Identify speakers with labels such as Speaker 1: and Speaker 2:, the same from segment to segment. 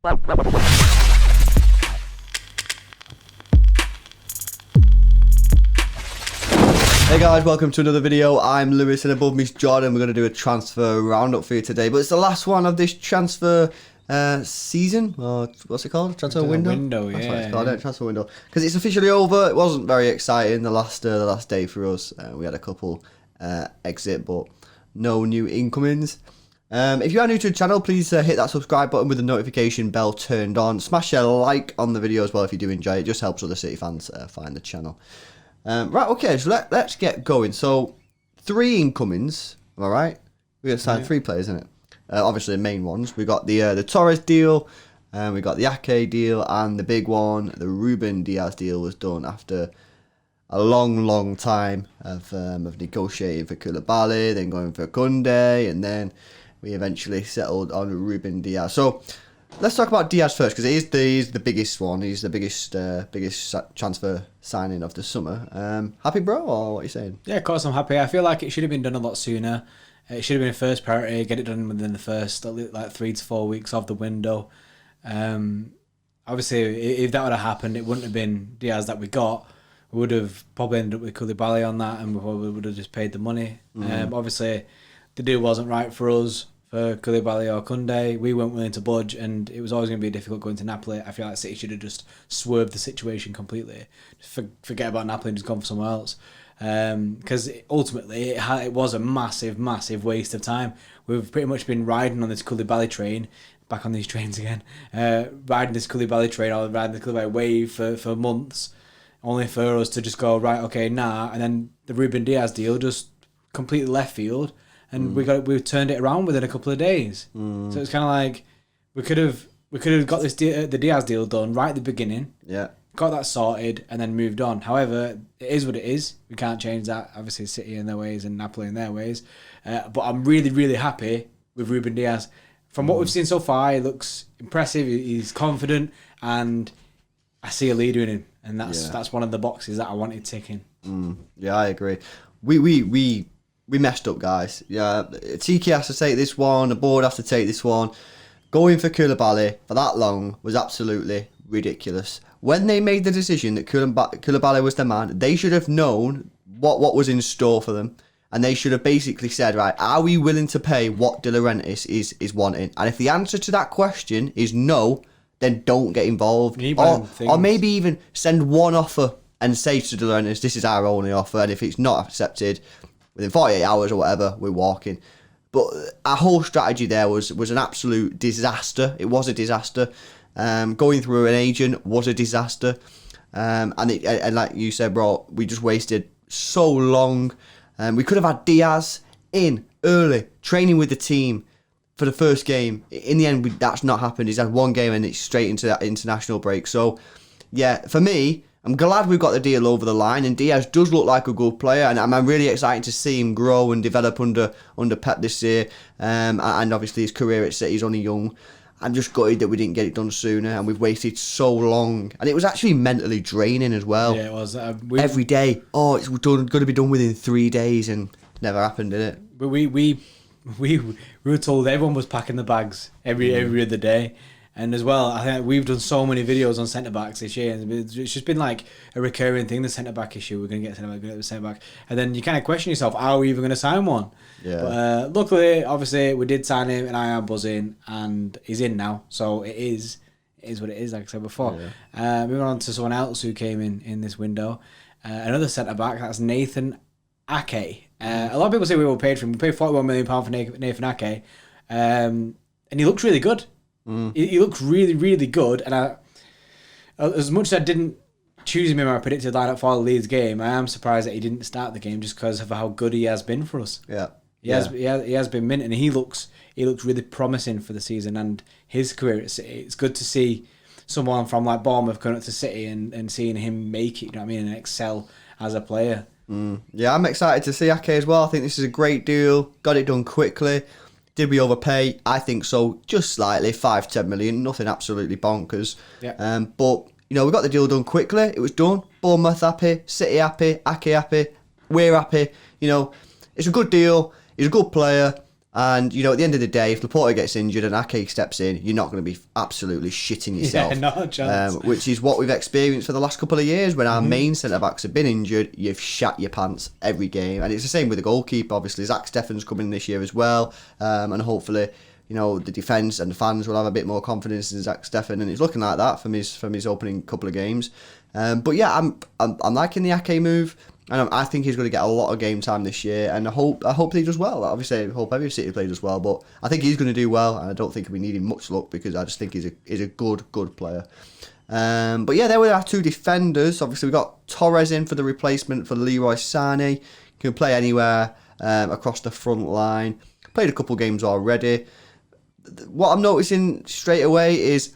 Speaker 1: Hey guys, welcome to another video. I'm Lewis and above me is Jordan. We're going to do a transfer roundup for you today, but it's the last one of this transfer season, or what's it called? Transfer window? That's what it's called, transfer window. Because it's officially over. It wasn't very exciting the last day for us. We had a couple exit, but no new incomings. If you are new to the channel, please hit that subscribe button with the notification bell turned on. Smash a like on the video as well if you do enjoy it. It just helps other City fans find the channel. Right, okay, so let's get going. So, 3 incomings, all right? We're going to sign 3 players, isn't it? Obviously, the main ones. We got the Torres deal, we got the Ake deal, and the big one, the Ruben Diaz deal, was done after a long time of negotiating for Koulibaly, then going for Koundé, and then we eventually settled on Ruben Diaz. So, let's talk about Diaz first, because he's the biggest one. He's the biggest transfer signing of the summer. Happy, bro, or what are you saying?
Speaker 2: Yeah, of course I'm happy. I feel like it should have been done a lot sooner. It should have been a first priority. Get it done within the first 3 to 4 weeks of the window. Obviously, if that would have happened, it wouldn't have been Diaz that we got. We would have probably ended up with Koulibaly on that, and we probably would have just paid the money. Obviously, the deal wasn't right for us. For Koulibaly or Koundé, we weren't willing to budge, and it was always going to be difficult going to Napoli. I feel like City should have just swerved the situation completely. Just forget about Napoli and just gone for somewhere else. Because ultimately, it was a massive waste of time. We've pretty much been riding on this Koulibaly train, back on these trains again, riding this Koulibaly train or riding the Koulibaly wave for months, only for us to just go, right, okay, nah, and then the Ruben Diaz deal just completely left field. And we turned it around within a couple of days. So it's kind of like we could have got the Diaz deal done right at the beginning. Yeah, got that sorted and then moved on. However, it is what it is. We can't change that. Obviously, City in their ways and Napoli in their ways. But I'm really happy with Ruben Diaz. From what we've seen so far, he looks impressive. He's confident, and I see a leader in him, and that's one of the boxes that I wanted ticking.
Speaker 1: Yeah, I agree. We messed up, guys. Yeah, Tiki has to take this one. The board has to take this one. Going for Koulibaly for that long was absolutely ridiculous. When they made the decision that Koulibaly was the man, they should have known what was in store for them. And they should have basically said, right, are we willing to pay what De Laurentiis is wanting? And if the answer to that question is no, then don't get involved. Or maybe even send one offer and say to De Laurentiis, this is our only offer. And if it's not accepted, within 48 hours or whatever, we're walking. But our whole strategy there was an absolute disaster. It was a disaster. Going through an agent was a disaster. And like you said, bro, we just wasted so long. We could have had Diaz in early, training with the team for the first game. In the end, that's not happened. He's had one game and it's straight into that international break. So, yeah, for me, I'm glad we've got the deal over the line, and Diaz does look like a good player, and I'm really excited to see him grow and develop under Pep this year. And obviously his career at City, he's only young. I'm just gutted that we didn't get it done sooner, and we've wasted so long. And it was actually mentally draining as well.
Speaker 2: Yeah, it was.
Speaker 1: Every day, it's going to be done within 3 days, and never happened, did it?
Speaker 2: But we were told everyone was packing the bags every other day. And as well, I think we've done so many videos on centre-backs this year. And it's just been like a recurring thing, the centre-back issue. We're going to get centre-back. And then you kind of question yourself, are we even going to sign one? Yeah. But luckily, obviously, we did sign him, and I am buzzing, and he's in now. So it is what it is, like I said before. Yeah. Moving on to someone else who came in this window. Another centre-back, that's Nathan Ake. A lot of people say we were paid for him. We paid £41 million for Nathan Ake. And he looks really good. He looks really good, and as much as I didn't choose him in my predicted lineup for the Leeds game, I am surprised that he didn't start the game just because of how good he has been for us. Yeah, he has been mint, and he looks really promising for the season and his career at City. It's good to see someone from like Bournemouth coming up to City and seeing him make it. You know what I mean, and excel as a player.
Speaker 1: Yeah, I'm excited to see Ake as well. I think this is a great deal. Got it done quickly. Did we overpay? I think so, just slightly, 5-10 million, nothing absolutely bonkers. Yeah. But, you know, we got the deal done quickly. It was done. Bournemouth happy, City happy, Ake happy, we're happy. You know, it's a good deal. He's a good player. And, you know, at the end of the day, if Laporta gets injured and Ake steps in, you're not going to be absolutely shitting yourself.
Speaker 2: Yeah, not a chance.
Speaker 1: Which is what we've experienced for the last couple of years. When our main centre-backs have been injured, you've shat your pants every game. And it's the same with the goalkeeper, obviously. Zach Steffen's coming this year as well. And hopefully, you know, the defence and the fans will have a bit more confidence in Zach Steffen. And it's looking like that from his opening couple of games. But yeah, I'm liking the Ake move. And I think he's going to get a lot of game time this year, and I hope he does well. Obviously, I hope every City player does well, but I think he's going to do well, and I don't think we need him much luck because I just think he's a good player. But yeah, there were our two defenders. Obviously, we got Torres in for the replacement for Leroy Sane. He can play anywhere across the front line. Played a couple games already. What I'm noticing straight away is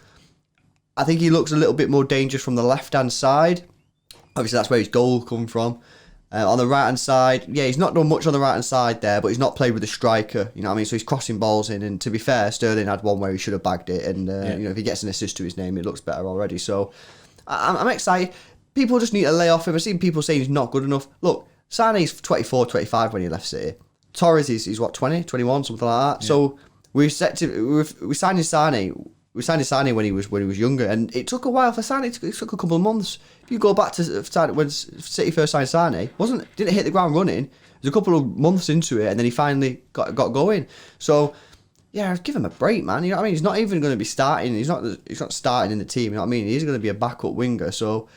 Speaker 1: I think he looks a little bit more dangerous from the left-hand side. Obviously, that's where his goal come from. On the right-hand side, yeah, he's not done much on the right-hand side there, but he's not played with a striker, you know what I mean? So he's crossing balls in, and to be fair, Sterling had one where he should have bagged it, and you know, if he gets an assist to his name, it looks better already. So I'm excited. People just need to lay off him. I've seen people saying he's not good enough. Look, Sane's 24, 25 when he left City. Torres is what, 20, 21, something like that. Yeah. So we signed Sane. We signed Sane when he was younger, and it took a while for Sane. It took a couple of months. If you go back to when City first signed Sane, didn't hit the ground running. It was a couple of months into it, and then he finally got going. So yeah, give him a break, man. You know what I mean? He's not even going to be starting. He's not starting in the team. You know what I mean? He's going to be a backup winger. So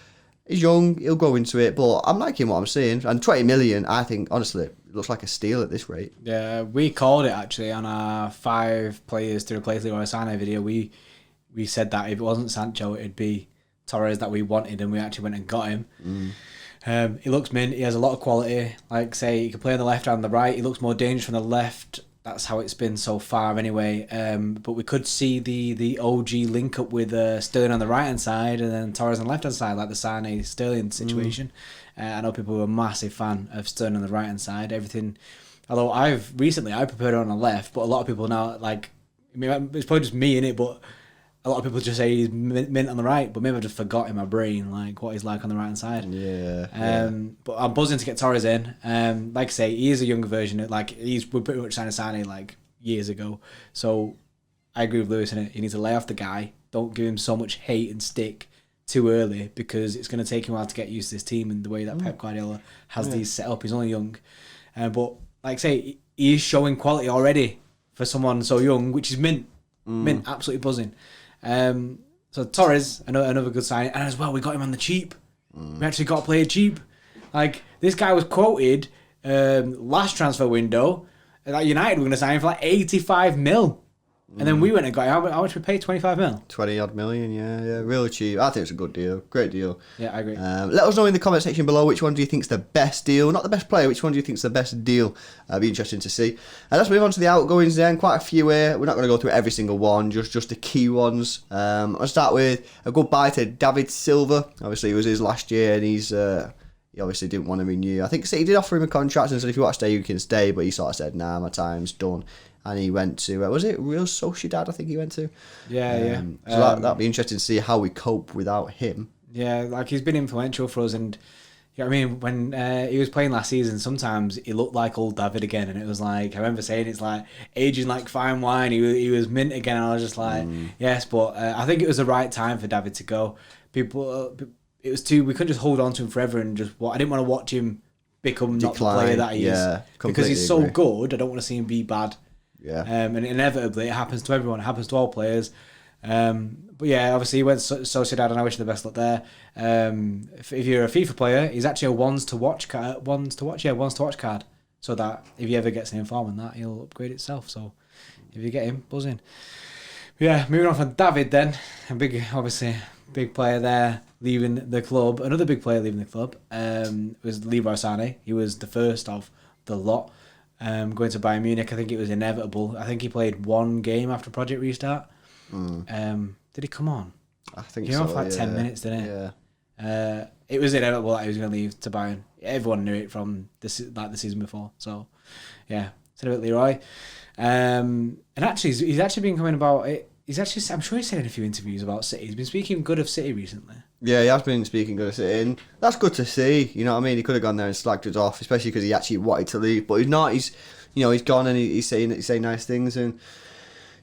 Speaker 1: he's young. He'll go into it. But I'm liking what I'm seeing. And 20 million, I think, honestly, it looks like a steal at this rate.
Speaker 2: Yeah, we called it actually on our 5 players to replace Leroy Sane video. We said that if it wasn't Sancho, it'd be Torres that we wanted, and we actually went and got him. He looks mint. He has a lot of quality. Like, say, he can play on the left and the right. He looks more dangerous from the left. That's how it's been so far anyway. But we could see the OG link up with Sterling on the right-hand side and then Torres on the left-hand side, like the Sane-Sterling situation. I know people were a massive fan of Sterling on the right-hand side. Everything, although I preferred it on the left, but a lot of people now, like, I mean, it's probably just me in it, but a lot of people just say he's mint on the right, but maybe I just forgot in my brain like what he's like on the right hand side.
Speaker 1: Yeah.
Speaker 2: But I'm buzzing to get Torres in. Like I say, he is a younger version. Like we pretty much signed Sane like years ago. So I agree with Lewis in it. You need to lay off the guy. Don't give him so much hate and stick too early, because it's going to take him a while to get used to this team and the way that Pep Guardiola has these set up. He's only young, but like I say, he is showing quality already for someone so young, which is mint, absolutely buzzing. So Torres, another good sign, and as well we got him on the cheap. We actually got to play cheap. Like, this guy was quoted last transfer window that United were going to sign him for like 85 mil. And then we went and got him. How much we paid? 25 mil?
Speaker 1: 20 odd million, yeah, really cheap. I think it's a good deal. Great deal.
Speaker 2: Yeah, I agree.
Speaker 1: Let us know in the comment section below which one do you think's the best deal. Not the best player, which one do you think's the best deal? It'll be interesting to see. Let's move on to the outgoings then. Quite a few here. We're not going to go through every single one, just the key ones. I'll start with a goodbye to David Silva. Obviously, it was his last year, and he obviously didn't want to renew. I think City did offer him a contract and said, if you want to stay, you can stay, but he sort of said, nah, my time's done. And he went to, was it Real Sociedad, I think he went to?
Speaker 2: Yeah.
Speaker 1: So that'd be interesting to see how we cope without him.
Speaker 2: Yeah, like, he's been influential for us, and you know what I mean, when he was playing last season, sometimes he looked like old David again, and it was like, I remember saying it's like aging like fine wine. He was mint again, and I was just like, yes, but I think it was the right time for David to go. We couldn't just hold on to him forever and I didn't want to watch him become not the player that he is, because he's so good. I don't want to see him be bad.
Speaker 1: Yeah.
Speaker 2: And inevitably it happens to everyone. It happens to all players. But yeah, obviously he went to Sociedad, and I wish him the best luck there. If you're a FIFA player, he's actually a ones to watch card. So that if he ever gets an inform on that, he'll upgrade itself. So if you get him, buzz in. But yeah, moving on from David then, obviously big player there leaving the club. Another big player leaving the club was Leroy Sane. He was the first of the lot. Going to Bayern Munich, I think it was inevitable. I think he played one game after Project Restart. Did he come on?
Speaker 1: I think
Speaker 2: he came
Speaker 1: so.
Speaker 2: on for like 10 minutes, didn't he?
Speaker 1: Yeah.
Speaker 2: It was inevitable that he was going to leave to Bayern. Everyone knew it from the season before. So, yeah, said about Leroy. And actually, he's actually been coming about it. I'm sure he said in a few interviews about City. He's been speaking good of City recently.
Speaker 1: Yeah, he has been speaking good of City, and that's good to see. You know what I mean? He could have gone there and slagged us off, especially because he actually wanted to leave, but he's not. He's he's gone and he's saying nice things. And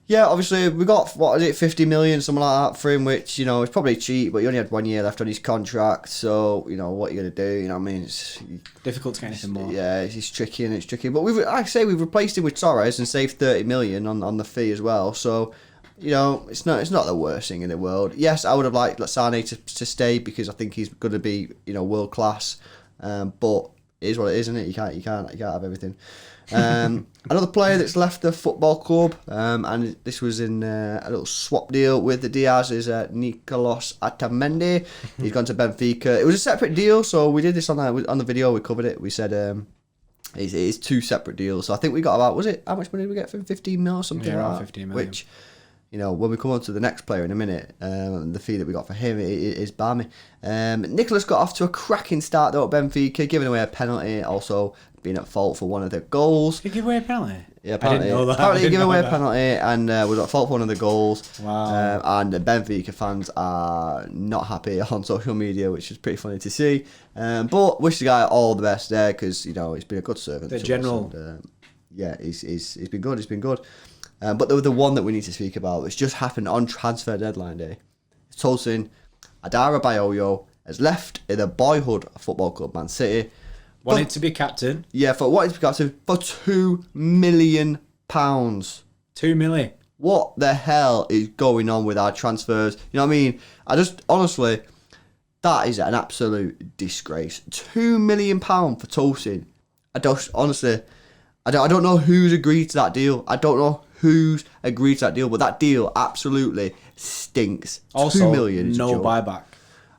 Speaker 1: yeah, obviously we got, 50 million, something like that for him, which, is probably cheap, but he only had 1 year left on his contract. So, what are you going to do? You know what I mean? It's
Speaker 2: difficult to get anything more.
Speaker 1: Yeah, it's tricky and it's tricky. But we've replaced him with Torres and saved 30 million on the fee as well. So, it's not the worst thing in the world. Yes, I would have liked Sane to stay because I think he's going to be, world class. But it is what it is, isn't it? You can't have everything. Another player that's left the football club, and this was in a little swap deal with the Diaz, is Nicolas Atamendi. He's gone to Benfica. It was a separate deal, so we did this on the video. We covered it. We said it's two separate deals. So I think we got about, how much money did we get for him? 15 mil or something?
Speaker 2: Yeah,
Speaker 1: like
Speaker 2: around
Speaker 1: that,
Speaker 2: 15 million.
Speaker 1: Which, when we come on to the next player in a minute, the fee that we got for him is balmy. Nicolas got off to a cracking start though at Benfica, giving away a penalty, also being at fault for one of the goals.
Speaker 2: Did he give away a penalty?
Speaker 1: Yeah, apparently.
Speaker 2: I didn't know that.
Speaker 1: Apparently he gave away a penalty and was at fault for one of the goals.
Speaker 2: Wow.
Speaker 1: And the Benfica fans are not happy on social media, which is pretty funny to see. But wish the guy all the best there because, he's been a good servant.
Speaker 2: The general.
Speaker 1: And, he's been good. He's been good. But the one that we need to speak about, which just happened on transfer deadline day, Tolson Adara has left the boyhood football club Man City.
Speaker 2: Wanted to be captain.
Speaker 1: Yeah, wanted to be captain for £2 million.
Speaker 2: 2 million.
Speaker 1: What the hell is going on with our transfers? You know what I mean? Honestly, that is an absolute disgrace. £2 million for Tolson. I don't know who's agreed to that deal. But that deal absolutely stinks.
Speaker 2: Also,
Speaker 1: £2 million is a
Speaker 2: no
Speaker 1: joke.
Speaker 2: buyback.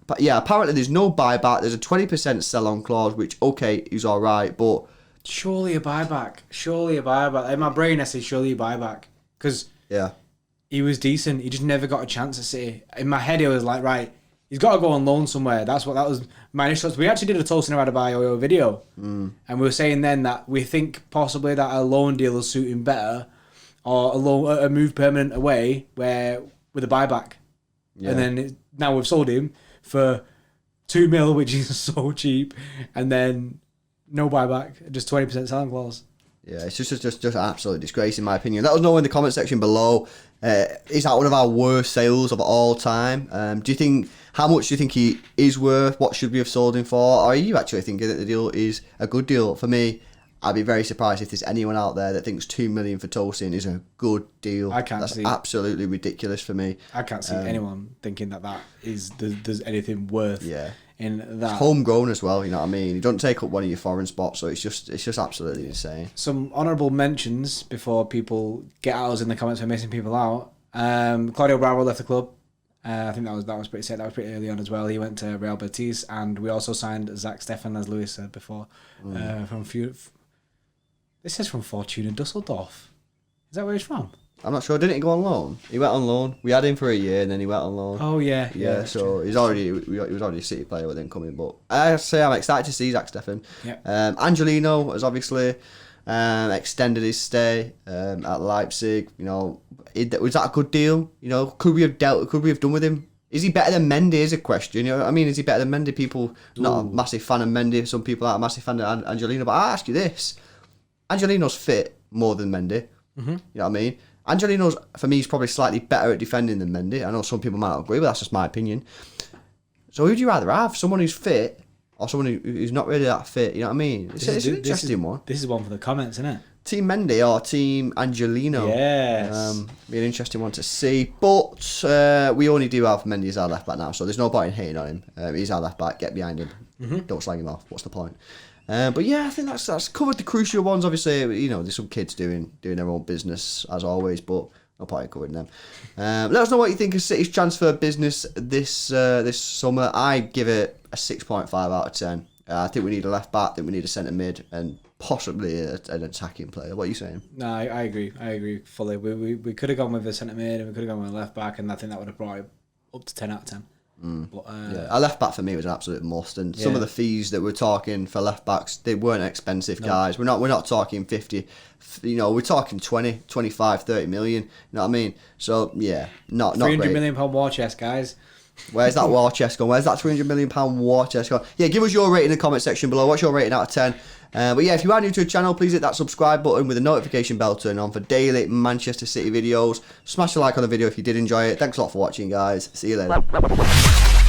Speaker 1: But yeah, apparently there's no buyback. There's a 20% sell-on clause, which, okay, is all right, but...
Speaker 2: Surely a buyback. In my brain, I say surely a buyback. Because he was decent. He just never got a chance at City. In my head, it was like, right, he's got to go on loan somewhere. That was my initial... We actually did a Tolson Adara video. And we were saying then that we think possibly that a loan deal will suit him better, or a move permanent away with a buyback. Yeah. And then now we've sold him for 2 mil, which is so cheap, and then no buyback, just 20% selling clause. Yeah,
Speaker 1: it's just an absolute disgrace in my opinion. Let us know in the comment section below. Is that one of our worst sales of all time? How much do you think he is worth? What should we have sold him for? Or are you actually thinking that the deal is a good deal? For me, I'd be very surprised if there's anyone out there that thinks 2 million for Tolson is a good deal. That's absolutely ridiculous for me.
Speaker 2: I can't see anyone thinking that there's anything worth in that.
Speaker 1: It's homegrown as well, you know what I mean? You don't take up one of your foreign spots, so it's just absolutely insane.
Speaker 2: Some honourable mentions before people get at us in the comments for missing people out. Claudio Bravo left the club. I think that was pretty sad. That was pretty early on as well. He went to Real Betis, and we also signed Zach Steffen, as Lewis said before, This says from Fortuna Dusseldorf. Is that where he's from?
Speaker 1: I'm not sure. Didn't he go on loan? He went on loan. We had him for a year and then he went on loan.
Speaker 2: Oh, yeah.
Speaker 1: Yeah, so he was already a City player with him coming. But I say I'm excited to see Zach Steffen.
Speaker 2: Yep.
Speaker 1: Angelino has obviously extended his stay at Leipzig. Was that a good deal? Could we have done with him? Is he better than Mendy is a question. You know what I mean? Is he better than Mendy? People, not a massive fan of Mendy. Some people are a massive fan of Angelino. But I ask you this. Angelino's fit more than Mendy. Mm-hmm. You know what I mean? Angelino's, for me, is probably slightly better at defending than Mendy. I know some people might not agree, but that's just my opinion. So who would you rather have? Someone who's fit or someone who's not really that fit? You know what I mean? It's an interesting one.
Speaker 2: This is one for the comments, isn't it?
Speaker 1: Team Mendy or Team Angelino?
Speaker 2: Yes.
Speaker 1: Be an interesting one to see. But we only do have Mendy as our left back now, so there's no point in hating on him. He's our left back. Get behind him. Mm-hmm. Don't slag him off. What's the point? But yeah, I think that's covered the crucial ones. Obviously, there's some kids doing their own business as always, but no point in covering them. Let us know what you think of City's transfer business this summer. I give it a 6.5 out of 10. I think we need a left back. I think we need a centre mid and possibly an attacking player. What are you saying?
Speaker 2: No, I agree. I agree fully. We could have gone with a centre mid and we could have gone with a left back, and I think that would have brought it up to 10 out of 10. But,
Speaker 1: a left back for me was an absolute must, and some of the fees that we're talking for left backs, they weren't expensive, guys. We're not talking 50, we're talking 20, 25, 30 million. You know what I mean? So yeah, not
Speaker 2: 300
Speaker 1: great.
Speaker 2: £1 million war chest, guys.
Speaker 1: Where's that war chest gone? Where's that £300 million war chest gone? Yeah, give us your rating in the comment section below. What's your rating out of 10? But yeah, if you are new to the channel, please hit that subscribe button with the notification bell turned on for daily Manchester City videos. Smash a like on the video if you did enjoy it. Thanks a lot for watching, guys. See you later.